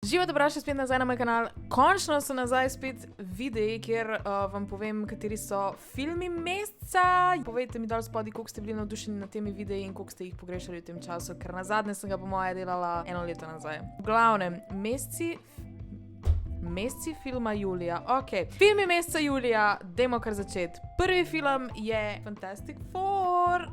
Živijo, dobro še spet nazaj na moj kanal. Končno so nazaj spet videi, kjer vam povem, kateri so filmi meseca. Povejte mi dal spodaj, koliko ste bili navdušeni nad temi videi in koliko ste jih pogrešali v tem času, ker nazadnje sem ga po moje delala 1 leto nazaj. V glavnem, meseci filma julija. Ok, filmi meseca julija, dajmo kar začeti. Prvi film je Fantastic Four.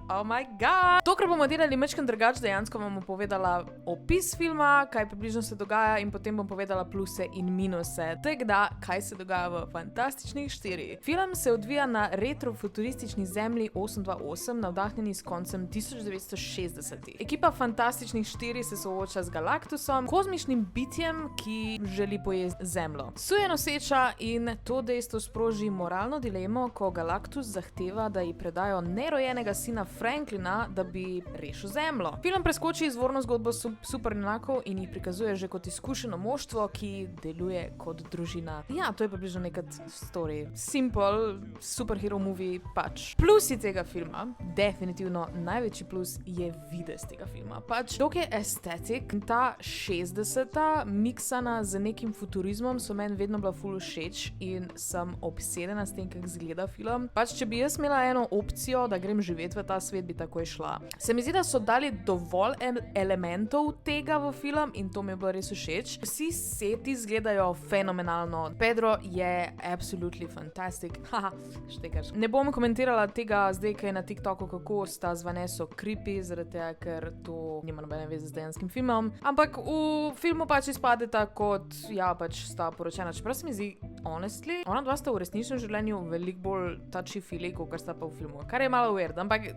Oh my god. Tokrat bomo delali majčkeno drugače, dejansko vam bom povedala opis filma, kaj približno se dogaja in potem bom povedala pluse in minuse. Tako da, kaj se dogaja v Fantastičnih 4. Film se odvija na retrofuturistični zemlji 828, navdahnjeni s koncem 1960. Ekipa Fantastičnih 4 se sooča z Galactusom, kozmičnim bitjem, ki želi pojesti Zemljo. Suje noseča in to dejstvo sproži moralno dilemo, ko Galactus zahteva, da ji predajo nerojenega sina Franklina, da bi rešil Zemljo. Film preskoči izvorno zgodbo superjunakov in jih prikazuje že kot izkušeno moštvo, ki deluje kot družina. Ja, to je približno neka story. Simple, superhero movie pač. Plusi tega filma, definitivno največji plus je videz tega filma. Pač, dok je estetik, ta 60-ta miksana z nekim futurizmom so meni vedno bila ful všeč in sem obsedena s tem, kako izgleda film. Pač, če bi jaz imela eno opcijo, da grem živeti v ta svet, bi takoj šla. Se mi zdi, da so dali dovolj elementov tega v film in to mi je bilo res všeč. Vsi seti izgledajo fenomenalno. Pedro je absolutely fantastic. Haha, štekaš. Ne bom komentirala tega zdaj, kaj je na TikToku, kako sta z Vanessa creepy, zaradi tega, ker to nima nobene veze z dejanskim filmom. Ampak v filmu pač izpadeta kot, ja, pač sta poročena. Čeprav se mi zdi, honestly, ona dva sta v resničnem življenju veliko bolj touchy-feely, kot sta pa v filmu. Kar je malo weird, ampak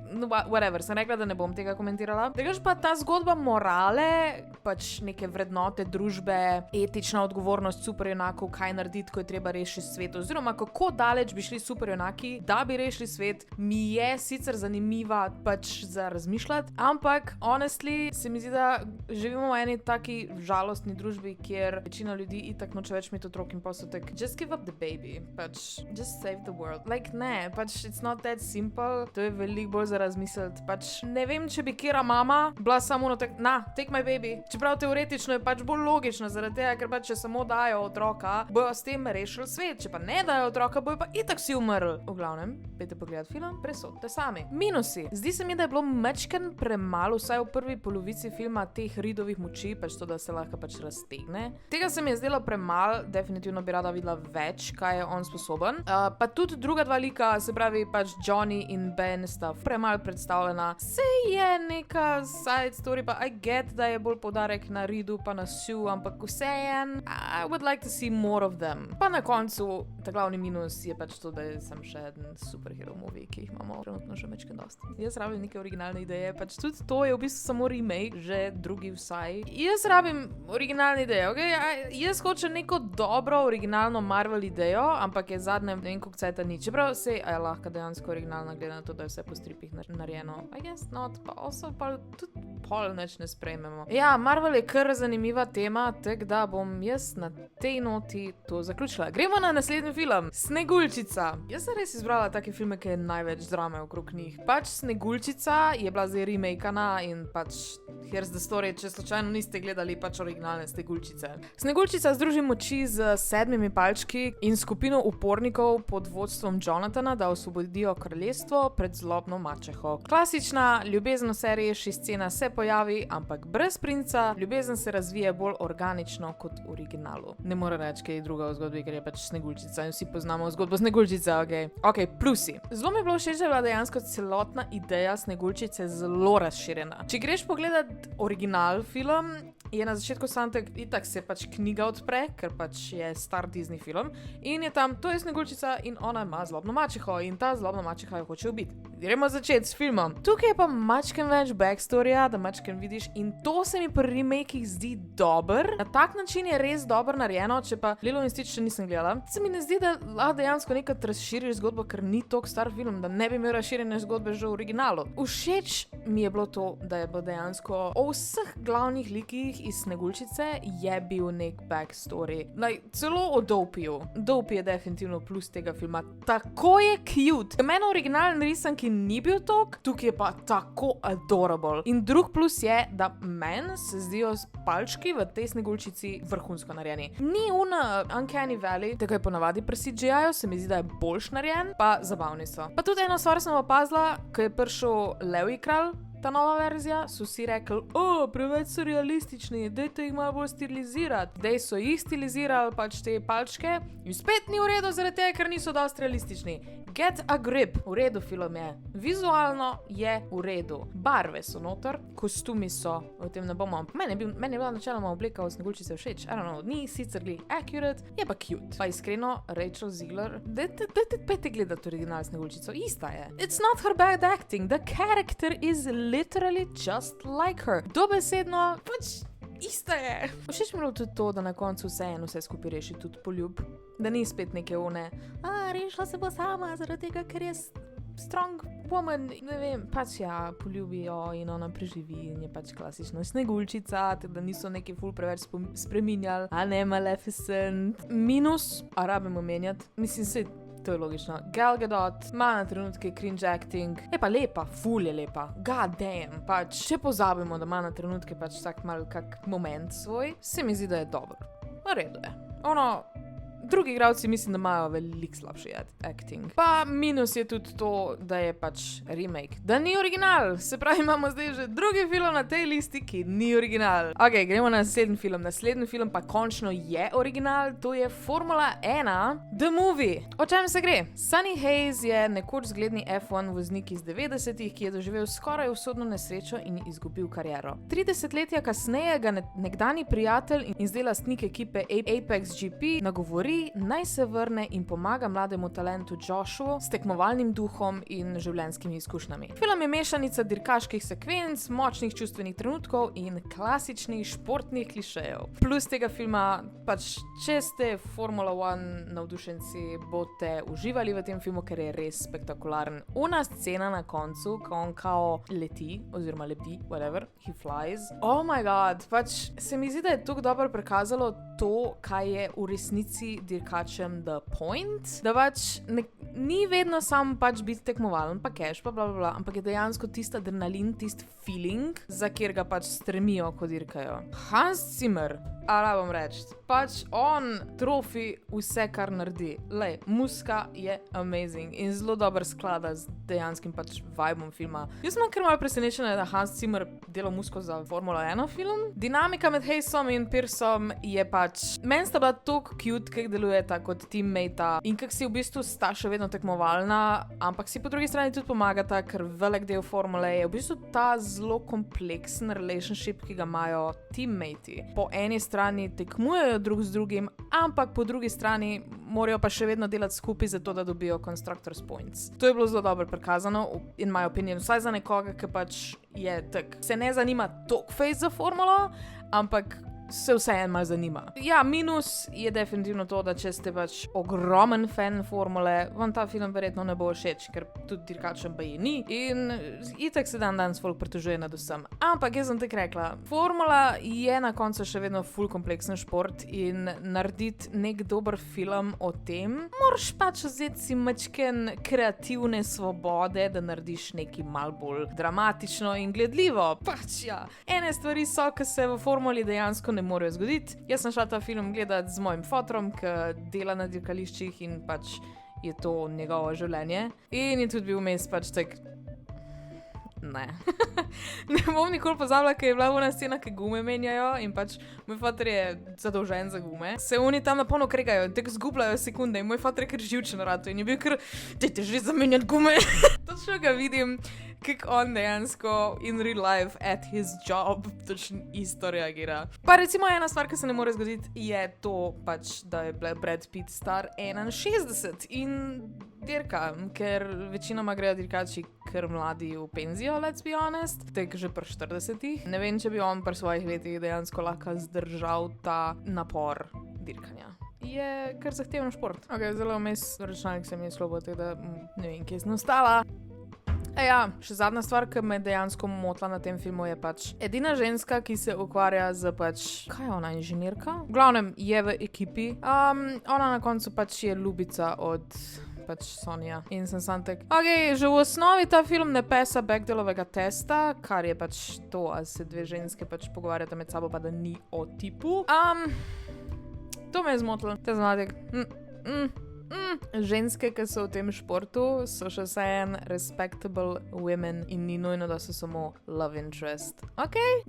whatever, sem rekla, da ne bom tega komentirala. Tegaž pa ta zgodba morale, pač neke vrednote družbe, etična odgovornost superjunakov, kaj narediti, ko je treba rešiti svet, oziroma kako daleč bi šli superjunaki, da bi rešili svet, mi je sicer zanimiva pač za razmišljati, ampak honestly se mi zdi, da živimo v eni taki žalostni družbi, kjer večina ljudi itak noče več imeti otrok in posotek. Just give up the baby, pač just save the world. Like ne, pač it's not that simple, to je veliko bolj za razmisliti. Pač ne vem, če bi kera mama bila samo take my baby. Čeprav teoretično je pač bolj logično, zaradi tega, ker pač če samo dajo otroka, bojo s tem rešili svet. Če pa ne dajo otroka, bojo pa itak si umrli. V glavnem, pejte pogledati film, presodite sami. Minusi. Zdi se mi, da je bilo majčkeno premalo, vsaj v prvi polovici filma, teh Reedovih moči, pač to, da se lahko pač raztegne. Tega se mi je zdelo premalo, definitivno bi rada videla več, kaj je on sposoben. Pa tudi druga dva lika, se pravi pač Johnny in Ben sta premalo predstavljena. Se je neka side story, pa I get, da je bolj poudarek na Reedu pa na Sue, ampak vseeno, I would like to see more of them. Pa na koncu, ta glavni minus je pač to, da sem še eden superhero movie, ki jih imamo trenutno že mečken dosti. Jaz rabim neke originalne ideje, pač tudi to je v bistvu samo remake, že drugi vsaj. Jaz rabim originalne ideje, ok? Jaz hočem neko dobro originalno Marvel idejo, ampak je zadnje, ne vem, koliko cajta ni. Čeprav se je lahko dejansko originalna, glede na to, da je vse po stripih narejeno. I guess not, pa also pa tudi pol neč ne sprejmemo. Ja, Marvel je kar zanimiva tema, tak da bom jaz na tej noti to zaključila. Gremo na naslednji film. Sneguljčica. Jaz sem res izbrala take filme, ki je največ drame okrog njih. Pač Sneguljčica je bila zdaj remakana in pač here's the story, če slučajno niste gledali pač originalne Sneguljčice. Sneguljčica združi moči z 7 palčki in skupino upornikov pod vodstvom Jonathana, da osvobodijo kraljestvo pred zlobno mačeho. Klasična ljubezen v seriji 6 scena se pojavi, ampak brez princa ljubezen se razvije bolj organično kot v originalu. Ne more reči, kaj je druga v zgodbi, ker je pač Sneguljčica in vsi poznamo zgodbo Sneguljčice, ok, plusi. Zelo mi je bilo všeč, da je bila dejansko celotna ideja Sneguljčice zelo razširjena. Če greš pogledat original film, je na začetku santek, itak se pač knjiga odpre, ker pač je star Disney film in je tam, to je Sneguljčica in ona ima zlobno mačeho in ta zlobna mačeha jo hoče ubiti. Gremo začeti s filmom. Tukaj je pa mačken več backstorija, da mačken vidiš in to se mi pri remakih zdi dober. Na tak način je res dobro narejeno, če pa Lilo in Stitch še nisem gledala. Se mi ne zdi, da lahko dejansko nekaj razširiš zgodbo, ker ni toliko star film, da ne bi imel razširjene zgodbe že v originalu. Všeč mi je bilo to, da je bilo dejansko o vseh glavnih likih iz Sneguljčice je bil nek backstory. Celo o Dopiju. Dopi je definitivno plus tega filma. Tako je cute. Meni originalni risanki niti ni bil tok, tukaj je pa tako adorable. In drug plus je, da meni se zdijo palčki v tej Sneguljčici vrhunsko narejeni. Ni Uncanny Valley, tega je ponavadi pri CGI-ju, se mi zdi, da je boljš narejen, pa zabavni so. Pa tudi eno stvar sem opazila, ko je prišel Levji kralj, ta nova verzija, so vsi rekli, preveč so realistični, dajte jih malo bolj stilizirati. Dej so jih stilizirali, pač te palčke, in spet ni v redu zaradi tega, ker niso dosti realistični. Get a grip, v redu film je. Vizualno je v redu. Barve so noter, kostumi so, o tem ne bomo. Meni je bila načeloma obleka v Sneguljčici všeč, I don't know, ni sicer glih accurate, je pa cute. Pa iskreno, Rachel Ziegler, dajte gledati original Sneguljčico, ista je. It's not her bad acting, the character is literally just like her. Dobesedno, pač ista je. Všeč mi je bilo tudi to, da na koncu vse skupaj reši tudi poljub. Da ni spet neke rešila se bo sama, zaradi tega, ker je strong woman, ne vem, pač poljubijo in ona preživi in je pač klasična Sneguljčica, da niso neki ful preveč spreminjali, a ne Maleficent. Minus, a rabimo menjati, mislim, to je logično. Gal Gadot ima na trenutke cringe acting, je pa lepa, ful je lepa, god damn, pač, če pozabimo, da ima na trenutke pač tak mal kak moment svoj, se mi zdi, da je dobro. V redu je. Drugi igralci mislim, da imajo veliko slabši acting. Pa minus je tudi to, da je pač remake. Da ni original, se pravi, imamo zdaj že drugi film na tej listi, ki ni original. Ok, gremo na naslednji film. Naslednji film pa končno je original, to je Formula 1 The Movie. O čem se gre? Sunny Hayes je nekoč zgledni F1 voznik iz 90-ih, ki je doživel skoraj usodno nesrečo in izgubil kariero. 30 letja kasneje ga nekdani prijatelj in zdaj lastnik ekipe Apex GP nagovori, naj se vrne in pomaga mlademu talentu Joshu s tekmovalnim duhom in življenjskimi izkušnjami. Film je mešanica dirkaških sekvenc, močnih čustvenih trenutkov in klasičnih športnih klišejev. Plus tega filma, pač če ste Formula 1 navdušenci, boste uživali v tem filmu, ker je res spektakularen. Ona scena na koncu, ko on kao leti, oziroma lebdi, whatever, he flies. Oh my god, pač se mi zdi, da je tako dobro prikazalo to, kaj je v resnici dirkačem the point, da pač ni vedno sam pač biti tekmovalen, pa cash, pa blablabla, ampak je dejansko tist adrenalin, tist feeling, za kjer ga pač stremijo, ko dirkajo. Hans Zimmer, bom reči, pač on trofi vse, kar naredi. Lej, muska je amazing in zelo dober sklada z dejanskim pač vibom filma. Jaz sem kar malo presenečena, da Hans Zimmer delal musko za Formula 1 film. Dinamika med Hayesom in Pierceom je pač, meni sta bila toliko cute, kak delujeta kot teammate in kak si v bistvu sta še vedno tekmovalna, ampak si po drugi strani tudi pomagata, ker velik del formule je v bistvu ta zelo kompleksen relationship, ki ga imajo teammate. Po eni strani tekmujejo drug z drugim, ampak po drugi strani morajo pa še vedno delati skupaj zato, da dobijo Constructors Points. To je bilo zelo dobro prikazano, in my opinion, vsaj za nekoga, ki pač je se ne zanima toliko fejst za formulo, ampak se vseeno malo zanima. Ja, minus je definitivno to, da če ste pač ogromen fan formule, vam ta film verjetno ne bo všeč, ker tudi dirkačem pa je ni in itak se danes folk pritožuje nad vsem. Ampak jaz sem tako rekla, formula je na koncu še vedno ful kompleksen šport in narediti nek dober film o tem, moraš pač vzeti si majčken kreativne svobode, da narediš nekaj malo bolj dramatično in gledljivo. Pač ja, ene stvari so, ki se v formuli dejansko ne morejo zgoditi. Jaz sem šla ta film gledati z mojim fotrom, ki dela na dirkališčih in pač je to njegovo življenje. In je tudi bil vmes pač tak, ne. Ne bom nikoli pozabila, ker je bila ona scena, ki gume menjajo in pač moj fotor je zadolžen za gume. Se oni tam napolno kregajo, tako zgubljajo sekunde in moj fotor je kar živčen rado in je bil kar, dajte že zamenjati gume. Točno ga vidim, kako on dejansko in real life at his job točno isto reagira. Pa recimo ena stvar, ki se ne more zgoditi, je to pač, da je Brad Pitt star 61 in dirka, ker večinoma grejo dirkači kar mladi v penzijo, let's be honest, tek že pri 40-ih. Ne vem, če bi on pri svojih letih dejansko lahko zdržal ta napor dirkanja. Je kar zahteven šport. Ok, zelo vmes računalnik se mi je slobo, tako da ne vem, kje sem ostala. Ja, še zadnja stvar, ki me dejansko motila na tem filmu, je pač edina ženska, ki se ukvarja z pač, kaj je ona, inženirka? V glavnem je v ekipi. Ona na koncu pač je ljubica od pač Sonja. In sem sam tak, že v osnovi ta film ne pesa Bechdel-ovega testa, kar je pač to, a se dve ženske pač pogovarjata med sabo, pa da ni o tipu. To me je zmotilo. Te znatek. Ženske, ki so v tem športu, so še vseeno respectable women in ni nujno, da so samo love interest.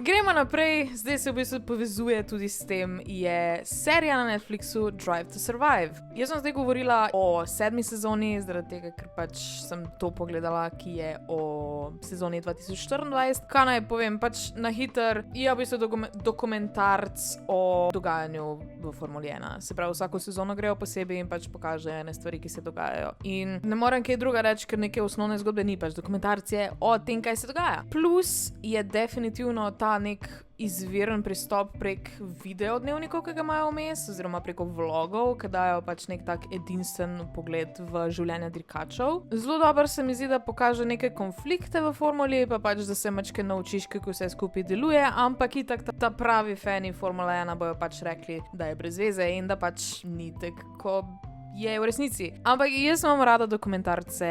Gremo naprej. Zdaj se v bistvu povezuje tudi s tem, je serija na Netflixu Drive to Survive. Jaz sem zdaj govorila o 7. sezoni, zaradi tega, ker pač sem to pogledala, ki je o sezoni 2024. Kaj naj povem, pač na hiter je v bistvu dokumentarc o dogajanju v Formuli 1. Se pravi, vsako sezono grejo posebej in pač pokaže ene stvari, ki se dogajajo. In ne morem kaj druga reči, ker neke osnovne zgodbe ni, pač dokumentarc je o tem, kaj se dogaja. Plus je definitivno ta nek izviren pristop prek videodnevnikov, ki ga imajo vmes, oziroma preko vlogov, ki dajo pač nek tak edinstven pogled v življenje dirkačev. Zelo dobro se mi zdi, da pokaže neke konflikte v formuli, pa pač, da se mačke naučiš, kako vse skupaj deluje, ampak itak ta pravi fani Formule 1 bojo pač rekli, da je brez veze in da pač ni tako je v resnici. Ampak jaz imam rada dokumentarce,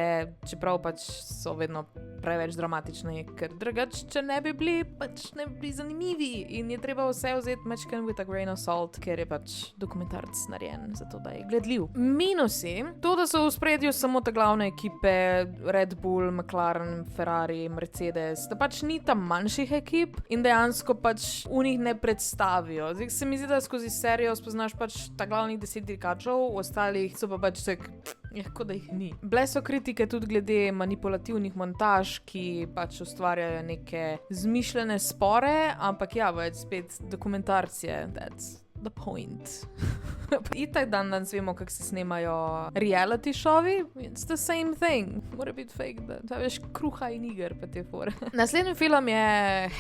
čeprav pač so vedno preveč dramatični, ker drugače, če ne bi bili, pač ne bi bili zanimivi in je treba vse vzeti mačken with a grain of salt, ker je pač dokumentarc narejen zato, da je gledljiv. Minusi, to, da so v spredju samo te glavne ekipe, Red Bull, McLaren, Ferrari, Mercedes, da pač ni tam manjših ekip in dejansko pač v njih ne predstavijo. Zdaj se mi zdi, da skozi serijo spoznaš pač ta glavnih 10 dirkačev, ostalih so pa pač tak, kot da jih ni. Bile so kritike tudi glede manipulativnih montaž, ki pač ustvarjajo neke zmišljene spore, ampak ja, več spet dokumentarcije, that's the point. Itak dan svemo, kako se snemajo reality šovi, it's the same thing. Mora biti fake, da veš kruha in iger pa te fore. Naslednji film je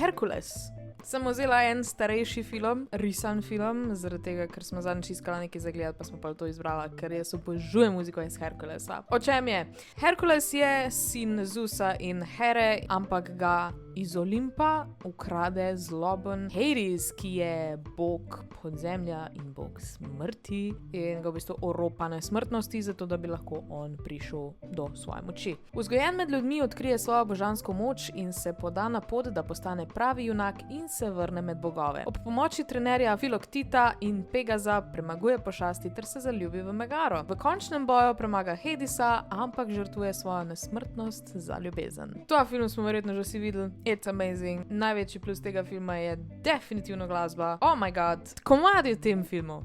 Hercules. Sem vzela en starejši film, risan film, zaradi tega, ker smo zadnjič iskala nekaj za gledati, pa smo pa to izbrala, ker jaz obožujem muziko iz Herculesa. O čem je? Hercules je sin Zeusa in Here, ampak ga iz Olimpa ukrade zloben Hades, ki je bog podzemlja in bog smrti in ga v bistvu oropa nesmrtnosti, zato da bi lahko on prišel do svoje moči. Vzgojen med ljudmi odkrije svojo božansko moč in se poda na pot, da postane pravi junak in se vrne med bogove. Ob pomoči trenerja Filoktita in Pegaza premaguje pošasti ter se zaljubi v Megaro. V končnem boju premaga Hadesa, ampak žrtvuje svojo nesmrtnost za ljubezen. To film smo verjetno že vsi videli. It's amazing. Največji plus tega filma je definitivno glasba. Oh my god. Komadi v tem filmu.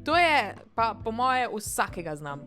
To je, pa po moje, vsakega znam.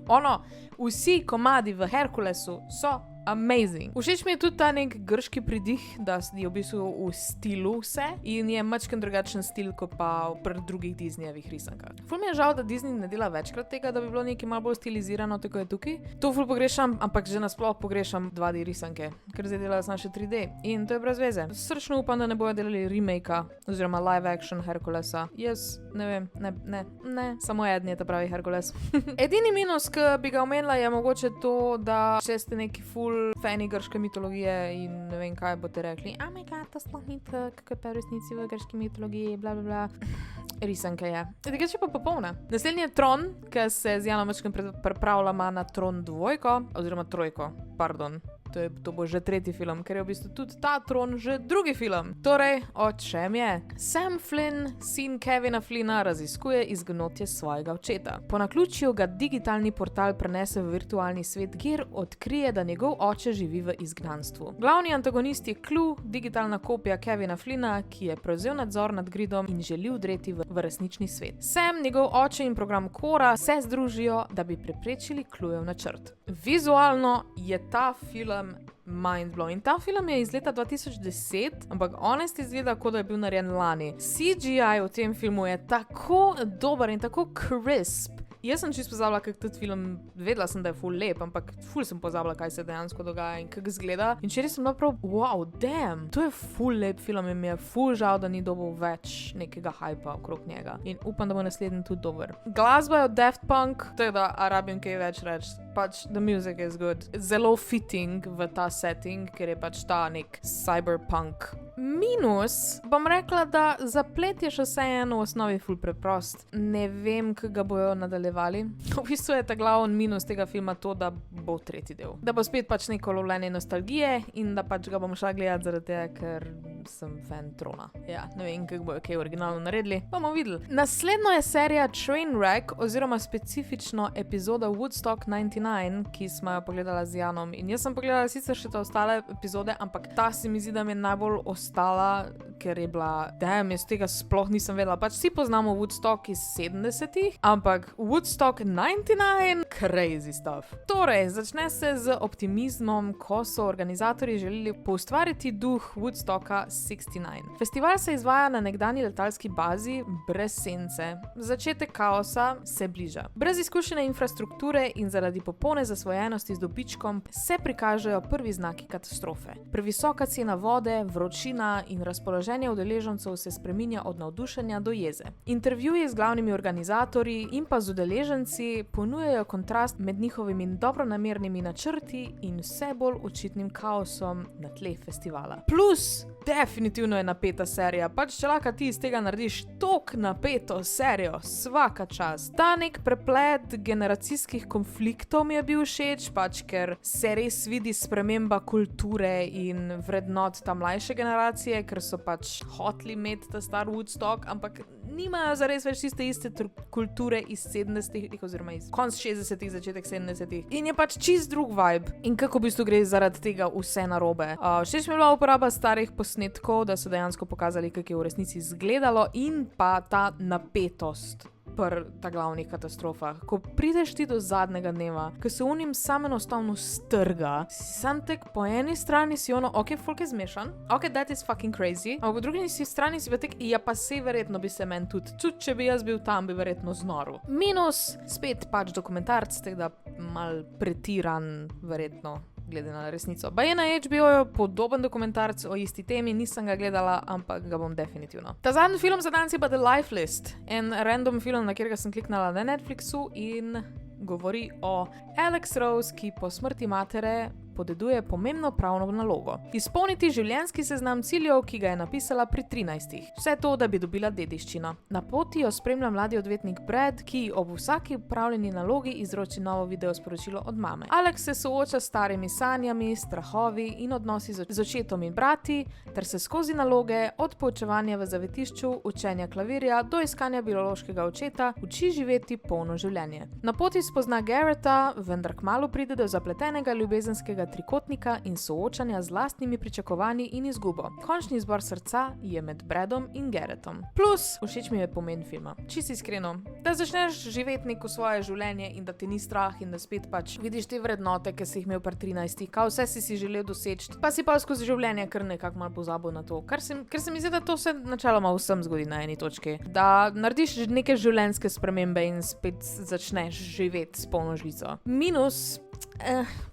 Vsi komadi v Herculesu so amazing. Všeč mi je tudi ta nek grški pridih, da je v bistvu v stilu vse in je mačken drugačen stil kot pa pri drugih Disneyjevih risankah. Ful mi je žal, da Disney ne dela večkrat tega, da bi bilo nekaj malo bolj stilizirano, tako je tukaj. To ful pogrešam, ampak že nasploh pogrešam 2D risanke, ker zdaj delajo naše 3D in to je brez veze. Srčno upam, da ne bojo delali remake-a oziroma live action Herculesa. Jaz ne vem, ne, samo eden je ta pravi Hercules. Edini minus, ki bi ga omenila, je mogoče to, da če ste neki ful fani grške mitologije in ne vem kaj boste rekli, oh my god, to sploh ni tako, kako je pa v resnici v grški mitologiji, bla bla bla. Risanka je. Tega je pa popolna. Naslednji je Tron, ki se z Janom Mačkem pripravlja na Tron 2, oziroma 3, pardon. To bo že 3. film, ker je v bistvu tudi ta Tron že 2. film. Torej, o čem je? Sam Flynn, sin Kevina Flynna, raziskuje izgnotje svojega očeta. Po naključju ga digitalni portal prenese v virtualni svet, kjer odkrije, da njegov oče živi v izgnanstvu. Glavni antagonist je Clue, digitalna kopija Kevina Flynna, ki je prevzel nadzor nad gridom in želi vdreti v resnični svet. Sam, njegov oče in program Cora se združijo, da bi preprečili Cluejev načrt. Vizualno je ta film mind-blowing. Ta film je iz leta 2010, ampak honest izgleda, kot da je bil narejen lani. CGI v tem filmu je tako dober in tako crisp. Jaz sem čisto pozabila, kako tudi film, vedela sem, da je ful lep, ampak ful sem pozabila, kaj se dejansko dogaja in kako izgleda. In včeraj sem bila prav, wow, damn, to je ful lep film in mi je ful žal, da ni dobil več nekega hypa okrog njega. In upam, da bo naslednji tudi dober. Glasba je od Daft Punk, to je da rabim kaj več reči. Pač, the music is good. Zelo fitting v ta setting, ker je pač ta nek cyberpunk Minus, bom rekla, da zaplet je še vseeno v osnovi ful preprost. Ne vem, kaj ga bojo nadaljevali. V bistvu je ta glavni minus tega filma to, da bo tretji del. Da bo spet pač neko lovljenje nostalgije in da pač ga bom šla gledati zaradi tega, ker sem fan Trona. Ja, ne vem, kako bojo kaj originalno naredili. Bomo videli. Naslednjo je serija Trainwreck oziroma specifično epizoda Woodstock 99, ki smo jo pogledala z Janom. In jaz sem pogledala sicer še te ostale epizode, ampak ta se mi zdi, da mi je najbolj ostala, ker je bila, jaz tega sploh nisem vedela. Pač vsi poznamo Woodstock iz 70-ih, ampak Woodstock 99, crazy stuff. Torej, začne se z optimizmom, ko so organizatorji želeli poustvariti duh Woodstocka 69. Festival se izvaja na nekdanji letalski bazi brez sence. Začetek kaosa se bliža. Brez izkušene infrastrukture in zaradi popolne zasvojenosti z dobičkom se prikažejo prvi znaki katastrofe. Previsoka cena vode, vročina in razpoloženje udeležencev se spreminja od navdušenja do jeze. Intervjuji z glavnimi organizatorji in pa z udeleženci ponujajo kontrast med njihovimi dobronamernimi načrti in vse bolj očitnim kaosom na tleh festivala. Plus, definitivno je napeta serija, pač če lahko ti iz tega narediš tok napeto serijo, svaka čast. Ta nek preplet generacijskih konfliktov mi je bil všeč, pač ker se res vidi sprememba kulture in vrednot ta mlajše generacije, ker so pač hoteli imeti ta star Woodstock, ampak nimajo zares več tiste iste kulture iz 70-ih oziroma iz konc 60-ih, začetek 70-ih. In je pač čist drug vibe. In kako v bistvu gre zaradi tega vse narobe. Všeč mi je bila uporaba starih posnetkov, da so dejansko pokazali, kako je v resnici izgledalo in pa ta napetost pri ta glavnih katastrofah. Ko prideš ti do zadnjega dneva, ko se unim sam enostavno strga, sam tek po eni strani si ono, ok, folk je zmešan, ok, that is fucking crazy, a po drugi strani si pa tek, ja pa se verjetno bi se meni tudi, če bi jaz bil tam, bi verjetno znoril. Minus, spet pač dokumentarc, tako da mal pretiran, verjetno, glede na resnico. Baje na HBO-ju podoben dokumentarc o isti temi, nisem ga gledala, ampak ga bom definitivno. Ta zadnji film za danes je pa The Life List, en random film, na katerega sem kliknala na Netflixu in govori o Alex Rose, ki po smrti matere podeduje pomembno pravno nalogo. Izpolniti življenjski seznam ciljev, ki ga je napisala pri 13. Vse to, da bi dobila dediščino. Na poti jo spremlja mladi odvetnik Brad, ki ob vsaki opravljeni nalogi izroči novo video sporočilo od mame. Alex se sooča s starimi sanjami, strahovi in odnosi z očetom in brati, ter se skozi naloge od poučevanja v zavetišču, učenja klavirja do iskanja biološkega očeta uči živeti polno življenje. Na poti spozna Garretta, vendar kmalu pride do zapletenega ljubezenskega trikotnika in soočanja z lastnimi pričakovanji in izgubo. Končni izbor srca je med Bradom in Garrettom. Plus, všeč mi je pomen filma. Čisto iskreno, da začneš živeti neko svoje življenje in da te ni strah in da spet pač vidiš te vrednote, ki si jih imel pri 13, kao vse si želel doseči, pa si pa skozi življenje kar nekako malo pozabil na to. Ker se mi zdi, da to se načeloma vsem zgodi na eni točki. Da narediš neke življenjske spremembe in spet začneš živeti s polno žlico. Minus,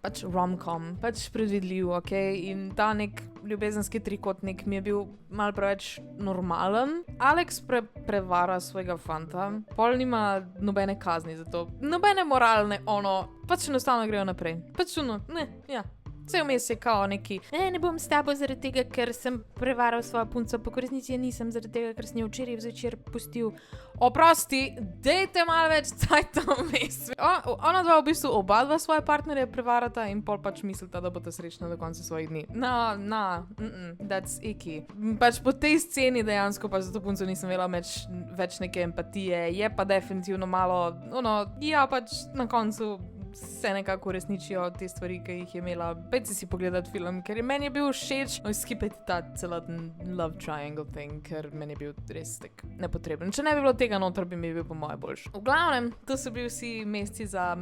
pač rom-com, pač predvidljiv, ok, in ta nek ljubezenski trikotnik mi je bil malo preveč normalen. Alex prevara svojega fanta, pol nima nobene kazni za to, nobene moralne, pač enostavno grejo naprej. Pač Vse vmes je kao neki, ne bom s tabo zaradi tega, ker sem prevaral svojo punco, pa v resnici nisem zaradi tega, ker sem jo včeraj zvečer pustil. Oprosti, dejte malo več cajta vmes. Ona dva v bistvu oba svoje partnerje prevarata in pol pač mislita, da boste srečna do konca svojih dni. That's icky. Pač po tej sceni dejansko pa za to punco nisem imela več neke empatije, je pa definitivno malo, pač na koncu se nekako uresničijo te stvari, ki jih je imela. Pejte si pogledati film, ker meni je bil všeč. Skipajte ta celoten love triangle thing, ker meni je bil res tak nepotreben. Če ne bi bilo tega noter, bi mi bil po moje boljš. V glavnem, to so bili vsi meseci za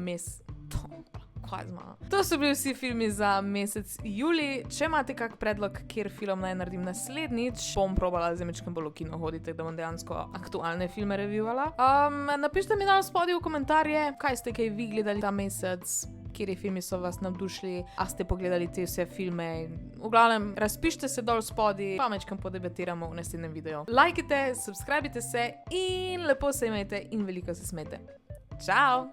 To so bili vsi filmi za mesec juli. Če imate kak predlog, kjer film naj naredim naslednjič, bom probala z mečkem bolj v kino hoditi, da bom dejansko aktualne filme revivala. Napišite mi dal spodaj v komentarje, kaj ste kaj vi gledali ta mesec, kateri filmi so vas navdušili, a ste pogledali te vse filme. V glavnem, razpišite se dol spodaj, pa mečkem podebatiramo v naslednjem videu. Lajkite, subscribite se in lepo se imejte in veliko se smete. Čau!